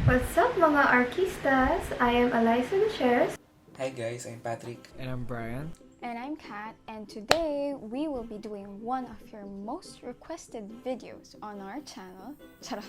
What's up mga ARCtistas? I am Eliza the Shares. Hi guys, I'm Patrick. And I'm Brian. And I'm Kat, and today we will be doing one of your most requested videos on our channel. Charot.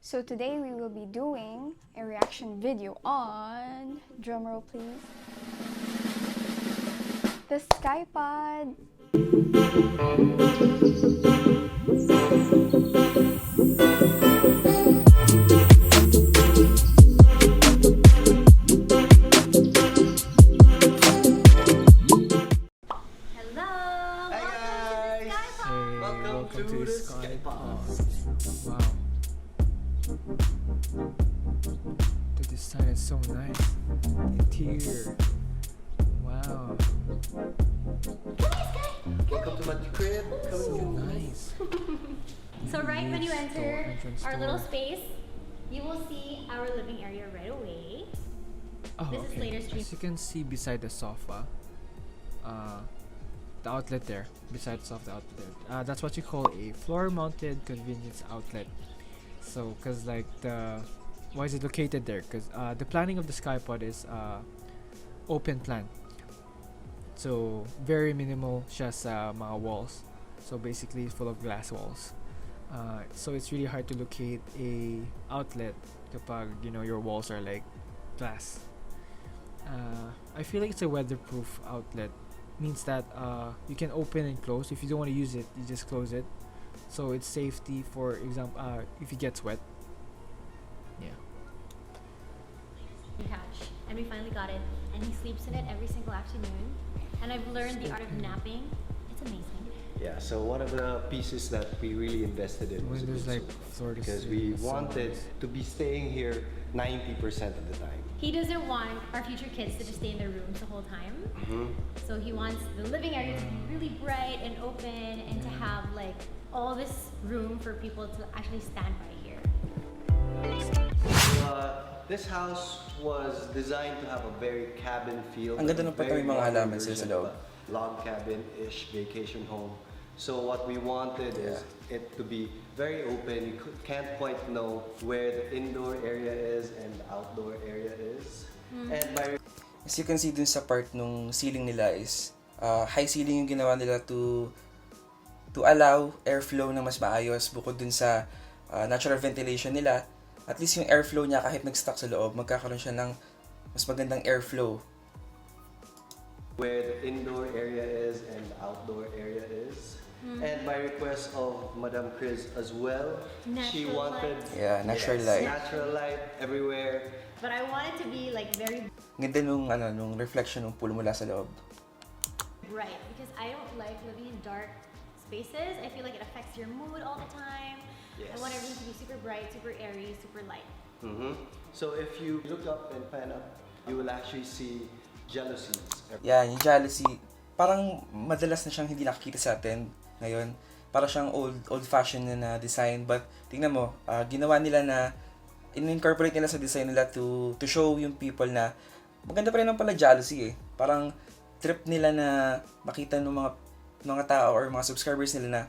So today we will be doing a reaction video on, drumroll please, the Skypod. Welcome to the Skypod. Wow. The design is so nice. Interior. Wow. Welcome to my crib. So nice. So right when you enter entrance our little door. space, you will see our living area right away. Oh, This is okay. later stream. As you can see beside the sofa, the outlet there, beside the sofa, the outlet. That's what you call a floor-mounted convenience outlet. So, cause like why is it located there? Cause the planning of the Skypod is open plan. So very minimal siya sa mga walls. So basically full of glass walls. So it's really hard to locate a outlet kapag your walls are like glass. I feel like it's a weatherproof outlet. Means that you can open and close. If you don't want to use it, you just close it. So it's safety. For example, if it gets wet. Yeah. Couch, and we finally got it, and he sleeps in it every single afternoon. And I've learned the art of napping. It's amazing. Yeah, so one of the pieces that we really invested in was Windows a like good floor to because ceiling, we so wanted nice. to be staying here 90% of the time. He doesn't want our future kids to just stay in their rooms the whole time. So he wants the living area to be really bright and open, and to have like all this room for people to actually stand by here. This house was designed to have a very cabin feel. Ang ganda ng pagka may mga very halaman modern sila sa version loob. of a log cabin-ish vacation home. So what we wanted is it to be very open. You can't quite know where the indoor area is and the outdoor area is. And by As you can see dun sa part nung ceiling nila is high ceiling yung ginawa nila to allow airflow na mas maayos bukod dun sa natural ventilation nila. At least yung airflow niya kahit nag-stuck sa loob, magkakaroon siya ng mas magandang airflow. where the indoor area is and the outdoor area is. And by request of Madam Kryz as well, she Natural wanted light. Natural light. natural light everywhere. But I want it to be like very Ganda nung reflection ng pool mula sa loob. bright, because I don't like living in dark spaces. I feel like it affects your mood all the time. I Yes. want everything to be super bright, super airy, super light. So if you look up and pan up, you will actually see jealousies. Yan, yung jealousy, parang madalas na siyang hindi nakikita sa atin ngayon. Para siyang old-fashioned na design. But tingnan mo, ginawa nila na in-incorporate nila sa design nila to show yung people na maganda pa rin ang pala jealousy eh. Parang trip nila na makita ng mga tao or mga subscribers nila na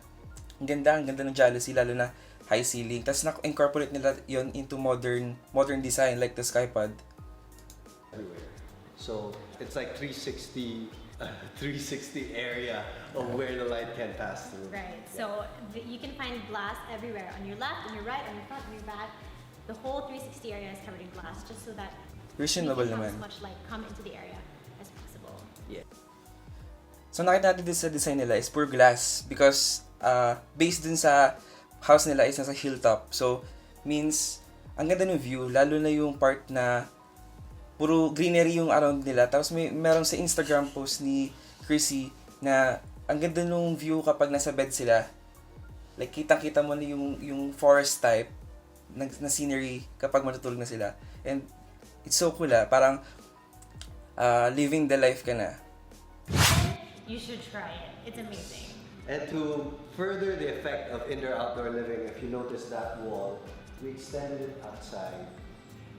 ang ganda ng jealousy, lalo na high ceiling. Tapos na-incorporate nila yon into modern design like the Skypod. Everywhere. So it's like 360 area of where the light can pass through. Right. So you can find glass everywhere, on your left, on your right, on your front, on your back. The whole 360 area is covered in glass, just so that Reasonable we can have naman. as much light come into the area as possible. So nakita natin din sa design nila is pure glass because based dun sa house nila is nasa hilltop. So means ang ganda ng view, lalo na yung part na puro greenery yung around nila. Tapos meron sa Instagram post ni Kryz na ang ganda ng view kapag nasa bed sila. Like kitang-kita mo na yung forest type na scenery kapag matutulog na sila. And it's so cool parang living the life ka na. You should try it. It's amazing. And to further the effect of indoor-outdoor living, if you notice that wall, we extended it outside.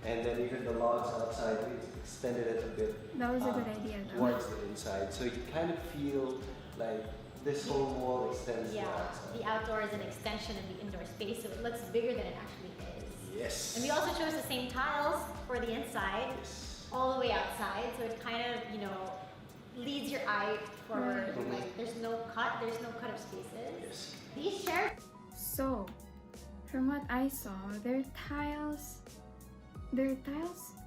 And then even the logs outside, we extended it a bit That was a good idea, no? towards the inside. So you kind of feel like this whole wall extends to Yeah, outside. the outdoor is an extension of the indoor space, so it looks bigger than it actually is. Yes. And we also chose the same tiles for the inside, Yes. all the way outside, so it kind of, you know, leads your eye forward. Like there's no cut of spaces. Yes. These chairs. So, from what I saw, their tiles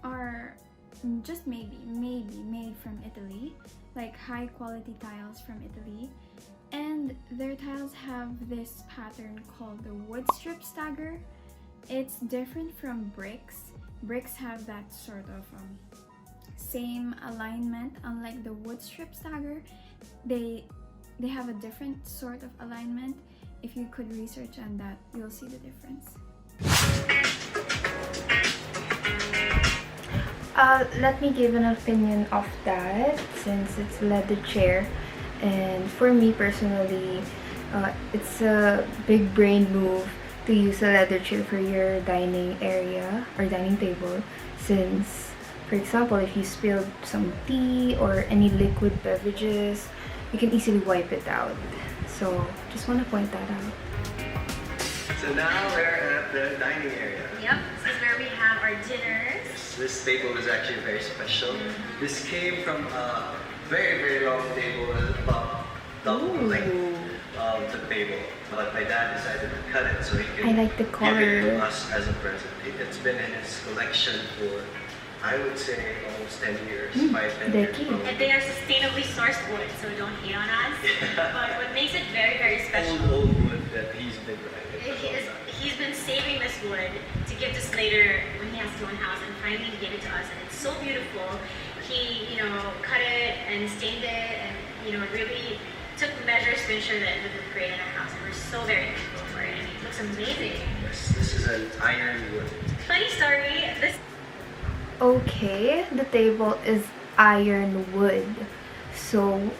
are just maybe made from Italy, like high quality tiles from Italy. And their tiles have this pattern called the wood strip stagger. It's different from bricks. Bricks have that sort of same alignment. Unlike the wood strip stagger, they have a different sort of alignment. If you could research on that, you'll see the difference. Let me give an opinion of that, since it's leather chair. And for me personally, it's a big brain move to use a leather chair for your dining area or dining table, since, for example, if you spilled some tea or any liquid beverages, you can easily wipe it out. So just want to point that out. So now we're at the dining area. Yep, this is where we have our dinners. Yes, this table was actually very special. This came from a very, very long table, about double the length of the table. But my dad decided to cut it so he could I like the give it to color. us as a present. It's been in his collection for, I would say, almost 10 years, 5, 10 years. Decade. probably. And they are sustainably sourced wood, so don't hate on us. But what makes it very, very special, Old wood that he's been writing. he's been saving this wood to give to Slater when he has his own house, and finally he gave it to us, and it's so beautiful. He, you know, cut it and stained it, and, you know, really took measures to ensure that it would look great in our house, and we're so very thankful for it, and it looks amazing. Yes, this is an iron wood. Funny story, this Okay, the table is ironwood. So,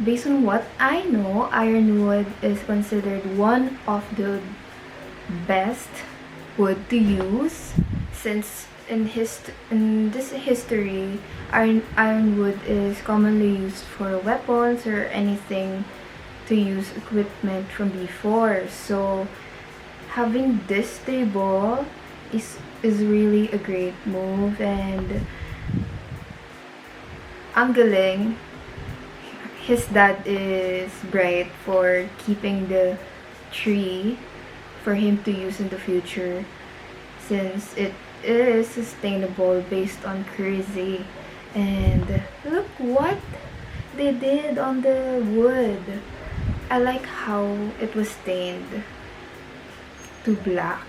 based on what I know, ironwood is considered one of the best wood to use, since in this history, ironwood is commonly used for weapons or anything to use equipment from before. So, having this table is really a great move, and ang galing. His dad is bright for keeping the tree for him to use in the future, since it is sustainable based on Kryz. And look what they did on the wood. I like how it was stained to black.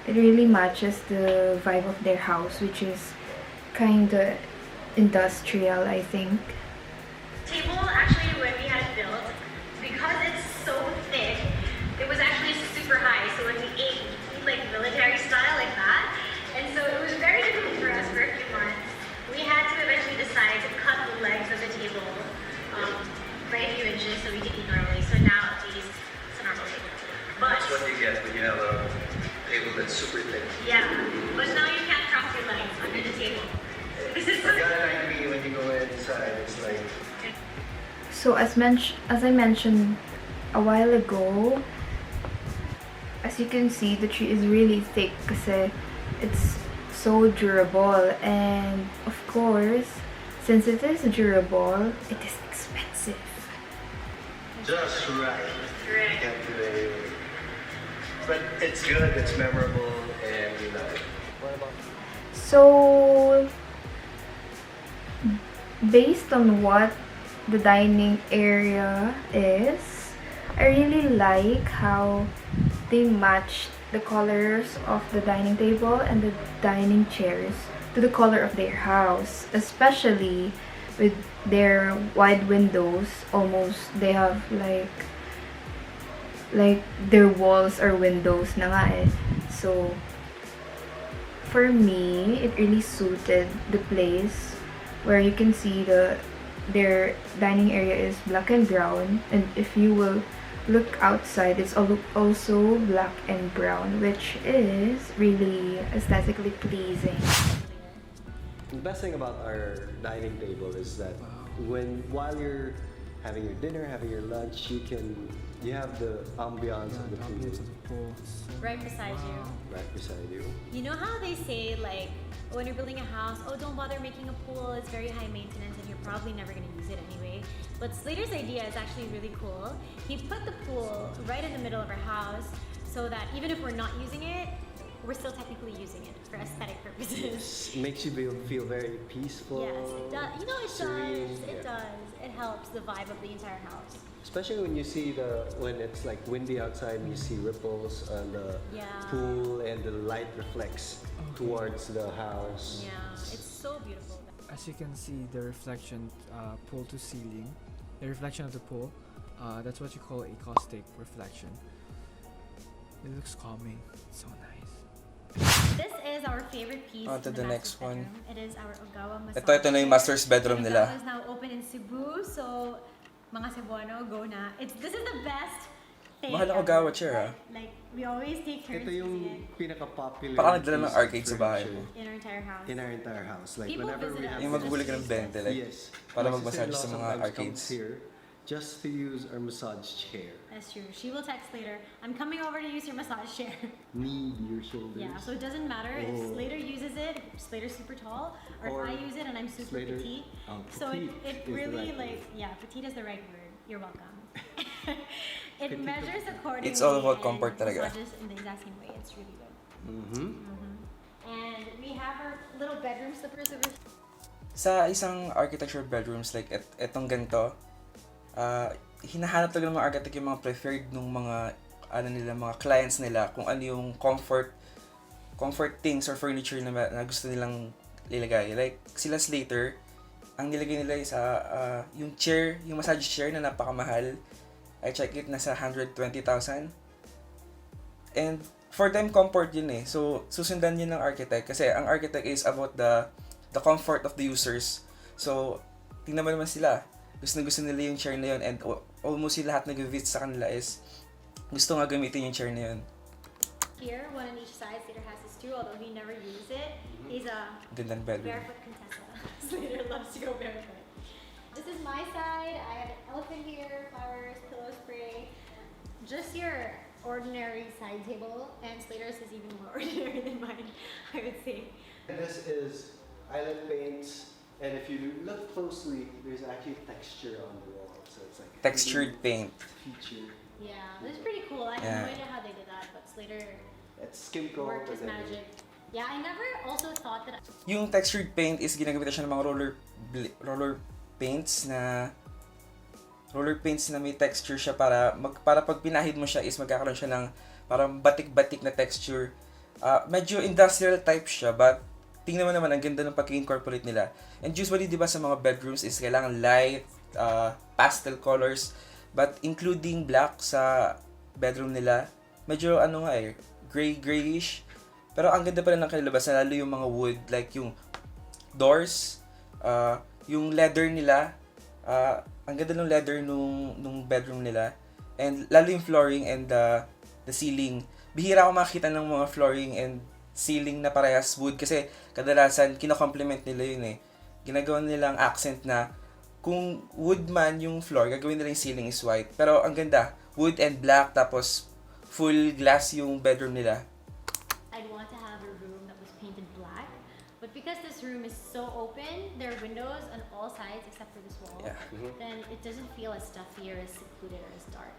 It really matches the vibe of their house, which is kinda industrial, I think. table, actually, when we had it built, because it's so thick, it was actually super high. So when we ate like military style like that, and so it was very difficult for us for a few months. We had to eventually decide to cut the legs of the table by a few inches so we could eat normally. So now at least it's a normal table. But That's what you get when you have a table that's super thick. yeah, but now you can't cross your legs under the table. This is so Forget like me when you go inside, it's like So as I mentioned a while ago, as you can see, the tree is really thick kasi it's so durable, and of course, since it is durable, it is expensive. just right. Correct. Can't do anything. But it's good, it's memorable, and we love it. What about So, based on what the dining area is, I really like how they matched the colors of the dining table and the dining chairs to the color of their house, especially with their wide windows. Almost they have like their walls are windows na nga eh. So for me, it really suited the place, where you can see their dining area is black and brown, and if you will look outside, it's also black and brown, which is really aesthetically pleasing. The best thing about our dining table is that while you're having your dinner, having your lunch, you can You have the ambiance Yeah, of the the pool ambience of the pool. So Right beside you. right beside you. You know how they say, like, when you're building a house, oh, don't bother making a pool, it's very high maintenance and you're probably never going to use it anyway. But Slater's idea is actually really cool. He put the pool right in the middle of our house so that even if we're not using it, we're still technically using it for aesthetic purposes. Makes you feel very peaceful. Yes, it does. You know, it serene, does. It yeah. does. It helps the vibe of the entire house. Especially when you see when it's like windy outside and you see ripples on the Yeah. pool and the light reflects towards the house. Yeah, it's so beautiful. as you can see, the reflection pool to ceiling, the reflection of the pool, that's what you call a caustic reflection. It looks calming. It's so nice. This is our favorite piece. On to in the master's next one. bedroom. It is our Ogawa massage. Ito na yung chair. master's bedroom The nila. Ogawa is now open in Cebu, so mga Cebuano, go na. This is the best thing. Mahal ang ever. Ogawa chair, ah. Like, we always take turns Ito using yung it pinaka-popular Baka nagdala ng piece of arcade sa bahay mo. furniture in our entire house. in our entire house. Like People whenever visit we us. have Yung magbubuli ka ng 20, like, yes, para my mag-massage sa sister-in-law mga sometimes arcades. comes here just to use our massage chair. That's true. She will text later, I'm coming over to use your massage chair. Need your shoulders. Yeah, so it doesn't matter if Oh. Slater uses it, if Slater's super tall, or Or if I use it and I'm super Slater- petite. oh, So it petite is the really right like, yeah, petite is the right word. You're welcome. It Petite. measures accordingly. It's all about and comfort talaga. massages in the exact same way. It's really good. Mm-hmm. And we have our little bedroom slippers over here. Sa isang architecture bedrooms like etong ganito, hinahanap talaga ng mga architect yung mga preferred ng mga mga clients nila kung ano yung comfort things or furniture na gusto nilang ilagay. Like sila Slater, ang nilagay nila is yung chair, yung massage chair na napakamahal. I check it, nasa 120,000. And for them, comfort yun eh. So, susundan yun ng architect. Kasi ang architect is about the comfort of the users. So, tingnan mo naman sila. Gusto nila yung chair na yun. And almost lahat nag-visit sa kanila is gusto nga gamitin yung chair na yun. Here, one on each side. Slater has his two, although he never uses it. He's a Gandang bedroom. barefoot Contessa. Slater loves to go barefoot. This is my side. I have an elephant here, flowers, pillow spray. Just your ordinary side table, and Slater's is even more ordinary than mine, I would say. This is island paints, and if you look closely, there's actually texture on the wall. So it's like Textured paint. feature. Yeah, this is pretty cool. I have Yeah. no idea how they did that, but Slater It's skim coat. worked his and then- magic. Yeah, I never also thought that. Yung textured paint is ginagamit siya ng mga roller paints na may texture siya para pag pinahid mo siya is magkakaroon siya ng parang batik-batik na texture. Medyo industrial type siya, but tingnan mo naman ang ganda ng pag-incorporate nila. And usually, di ba sa mga bedrooms is kailangan light, pastel colors, but including black sa bedroom nila, medyo grayish. Pero ang ganda pa rin ng kanilabasan, lalo yung mga wood, like yung doors, yung leather nila, ang ganda ng leather nung bedroom nila. And lalo yung flooring and the ceiling. Bihira ako makita ng mga flooring and ceiling na parehas wood kasi kadalasan kino-complement nila yun eh. Ginagawa nilang accent na kung wood man yung floor, gagawin nila yung ceiling is white. Pero ang ganda, wood and black tapos full glass yung bedroom nila. I'd want to have a room that was painted black, but because this room is so open, there are windows on all sides except for this wall. Yeah. Then it doesn't feel as stuffy or as secluded or as dark.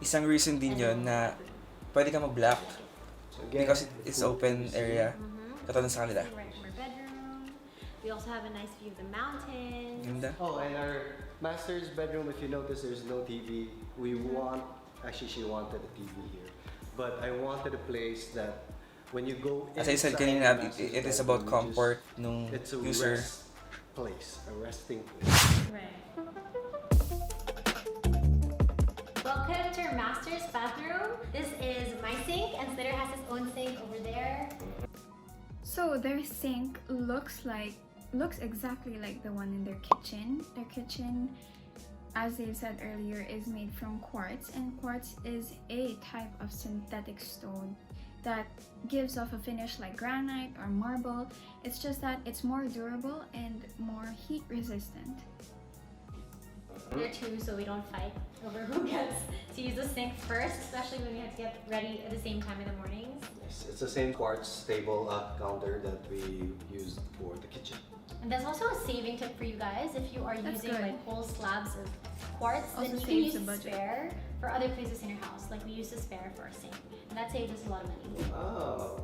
Isang reason din yun na pwede ka mag-black So again, because it's open area. Katulad sa kanila. Sitting right from our bedroom. We also have a nice view of the mountains. Ganda. Oh, and our master's bedroom, if you notice, there's no TV. Actually, she wanted a TV here. But I wanted a place that when you go As I said inside kanina, the master's it is bedroom, about you comfort nung it's a user. rest place, a resting place. Right. Welcome to our master's bathroom. This is my sink, and Slater has his own sink over there. So their sink looks exactly like the one in their kitchen. Their kitchen, as they said earlier, is made from quartz, and quartz is a type of synthetic stone that gives off a finish like granite or marble. It's just that it's more durable and more heat resistant. there too, so we don't fight over who gets to use the sink first, especially when we have to get ready at the same time in the mornings. Yes, it's the same quartz table counter that we used for the kitchen. And there's also a saving tip for you guys. If you are using good. like whole slabs of quartz, Also then you can saves use the the budget. spare for other places in your house. Like we use the spare for our sink, and that saves us a lot of money. Oh.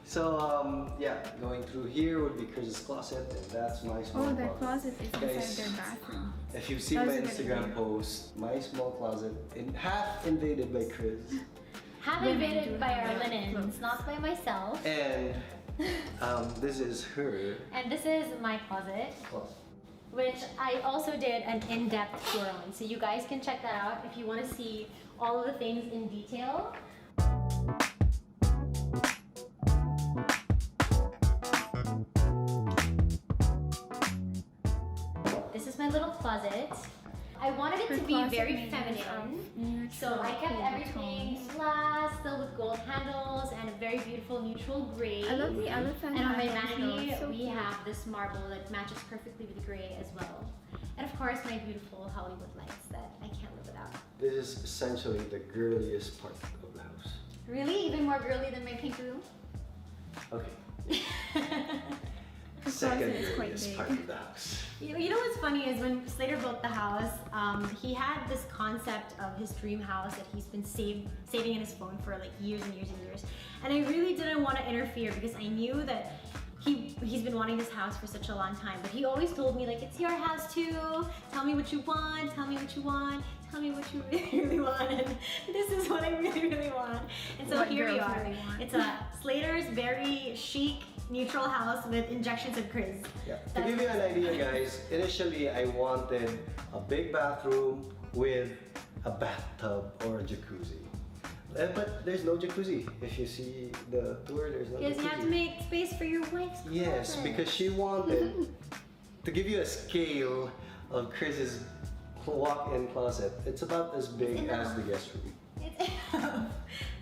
So yeah, going through here would be Kryz's closet, and that's my small Oh, their closet. closet is Guys, inside their bathroom. If you've seen That my was a good Instagram idea. post, my small closet half invaded by Kryz, Have Women invaded do by have our their linens, clothes. not by myself. and this is her And this is my closet, closet. which I also did an in-depth tour on. So you guys can check that out if you want to see all of the things in detail. This is my little closet. I wanted it Her to be closet very made of feminine. So I kept neutral everything tones. glass, filled with gold handles, and a very beautiful neutral gray. I love the elephant. And on my handles, though. vanity, It's so we cute. have this marble that matches perfectly with the gray as well. And of course, my beautiful Hollywood lights that I can't live without. This is essentially the girliest part of the house. Really? Even more girly than my pink room? Okay. Her Second closet is quite girliest big. part of the house. You know what's funny is when Slater built the house, he had this concept of his dream house that he's been saving in his phone for like years and years and years. And I really didn't want to interfere because I knew that he's been wanting this house for such a long time. But he always told me like, it's your house too. Tell me what you want. Tell me what you want. Tell me what you really want. And this is what I really want. And so What here we girls are. really want. It's a Slater's very chic neutral house with injections of Kryz. Yeah. To give you an idea, guys, initially I wanted a big bathroom with a bathtub or a jacuzzi. But there's no jacuzzi. If you see the tour, there's no Because you have to jacuzzi. make space for your wife's closet. Yes, because she wanted to give you a scale of Kryz's walk-in closet. It's about as big as the guest room.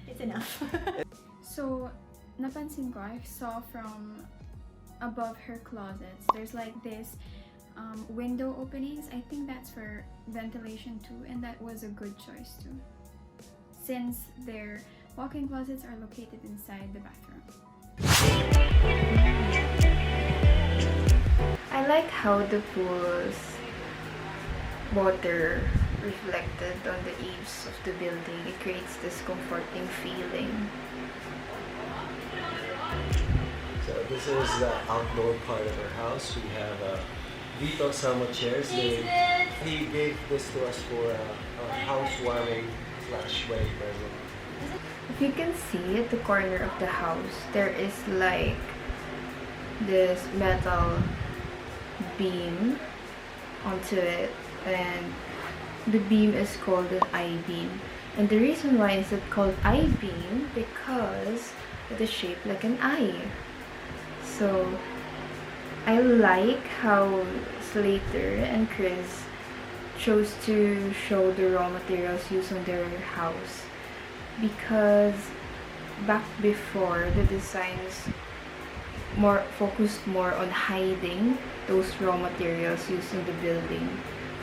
It's enough. So, napansin ko, I saw from above her closets, there's like this window openings. I think that's for ventilation too, and that was a good choice too, since their walk-in closets are located inside the bathroom. I like how the pool's water reflected on the eaves of the building. It creates this comforting feeling. So this is the outdoor part of our house. We have Vito Sama chairs. He gave this to us for a housewarming / wedding present. If you can see at the corner of the house, there is like this metal beam onto it, and the beam is called an I-beam. And the reason why is it called I-beam because it is shaped like an eye. So I like how Slater and Kryz chose to show the raw materials used on their house, because back before the designs focused more on hiding those raw materials used in the building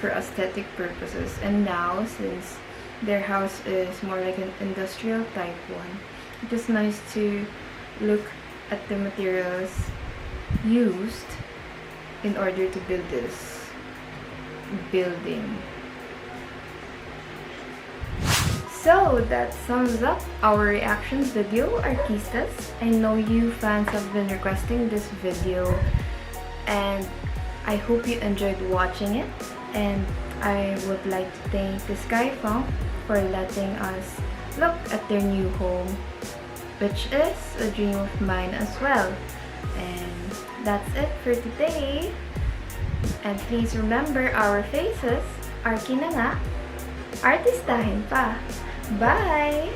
for aesthetic purposes, and now since their house is more like an industrial type one, it is nice to look at the materials used in order to build this building. So that sums up our reactions video, ARCtistas. I know you fans have been requesting this video, and I hope you enjoyed watching it. And I would like to thank the Skypod for letting us look at their new home, which is a dream of mine as well. And that's it for today. And please remember our faces, Arki na nga, artistahin pa. Bye!